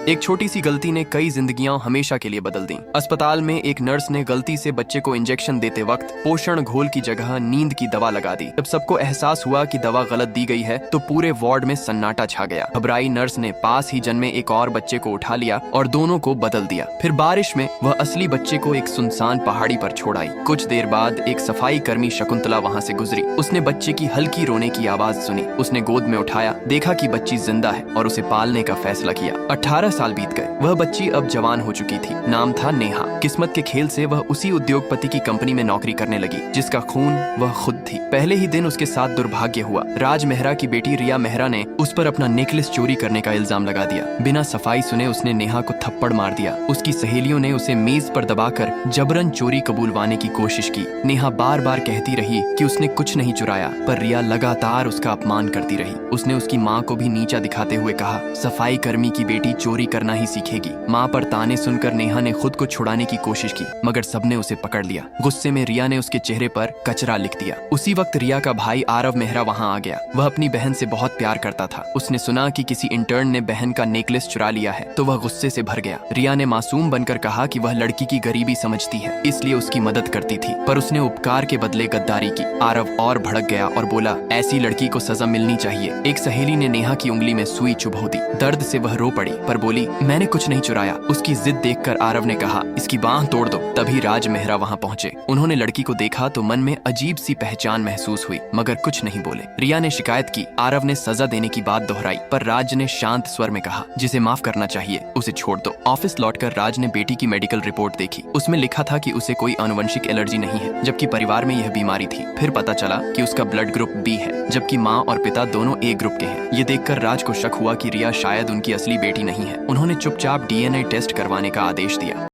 एक छोटी सी गलती ने कई जिंदगियां हमेशा के लिए बदल दी। अस्पताल में एक नर्स ने गलती से बच्चे को इंजेक्शन देते वक्त पोषण घोल की जगह नींद की दवा लगा दी। जब सबको एहसास हुआ कि दवा गलत दी गई है तो पूरे वार्ड में सन्नाटा छा गया। घबराई नर्स ने पास ही जन्मे एक और बच्चे को उठा लिया और दोनों को बदल दिया। फिर बारिश में वह असली बच्चे को एक सुनसान पहाड़ी पर छोड़ आई। कुछ देर बाद एक सफाई कर्मी शकुंतला वहाँ से गुजरी। उसने बच्चे की हल्की रोने की आवाज सुनी। उसने गोद में उठाया, देखा कि बच्ची जिंदा है और उसे पालने का फैसला किया। 18 साल बीत गए। वह बच्ची अब जवान हो चुकी थी। नाम था नेहा। किस्मत के खेल से वह उसी उद्योगपति की कंपनी में नौकरी करने लगी जिसका खून वह खुद थी। पहले ही दिन उसके साथ दुर्भाग्य हुआ। राज मेहरा की बेटी रिया मेहरा ने उस पर अपना नेकलेस चोरी करने का इल्जाम लगा दिया। बिना सफाई सुने उसने नेहा को थप्पड़ मार दिया। उसकी सहेलियों ने उसे मेज पर दबाकर जबरन चोरी कबूलवाने की कोशिश की। नेहा बार बार कहती रही कि उसने कुछ नहीं चुराया, पर रिया लगातार उसका अपमान करती रही। उसने उसकी माँ को भी नीचा दिखाते हुए कहा, सफाई कर्मी की बेटी चोरी करना ही सीखेगी। माँ पर ताने सुनकर नेहा ने खुद को छुड़ाने की कोशिश की, मगर सबने उसे पकड़ लिया। गुस्से में रिया ने उसके चेहरे पर कचरा लिख दिया। उसी वक्त रिया का भाई आरव मेहरा वहाँ आ गया। वह अपनी बहन से बहुत प्यार करता था। उसने सुना कि किसी इंटर्न ने बहन का नेकलेस चुरा लिया है तो वह गुस्से से भर गया। रिया ने मासूम बनकर कहा कि वह लड़की की गरीबी समझती है, इसलिए उसकी मदद करती थी, पर उसने उपकार के बदले गद्दारी की। आरव और भड़क गया और बोला, ऐसी लड़की को सजा मिलनी चाहिए। एक सहेली ने नेहा की उंगली में सुई चुभो दी। दर्द से वह रो पड़ी, पर बोली, मैंने कुछ नहीं चुराया। उसकी जिद देखकर आरव ने कहा, इसकी बांह तोड़ दो। तभी राज मेहरा वहाँ पहुँचे। उन्होंने लड़की को देखा तो मन में अजीब सी पहचान महसूस हुई, मगर कुछ नहीं बोले। रिया ने शिकायत की। आरव ने सजा देने की बात दोहराई, पर राज ने शांत स्वर में कहा, जिसे माफ करना चाहिए उसे छोड़ दो। ऑफिस लौटकर राज ने बेटी की मेडिकल रिपोर्ट देखी। उसमें लिखा था कि उसे कोई आनुवंशिक एलर्जी नहीं है, जबकि परिवार में यह बीमारी थी। फिर पता चला कि उसका ब्लड ग्रुप बी है, जबकि माँ और पिता दोनों ए ग्रुप के हैं। ये देखकर राज को शक हुआ कि रिया शायद उनकी असली बेटी नहीं है। उन्होंने चुपचाप DNA टेस्ट करवाने का आदेश दिया।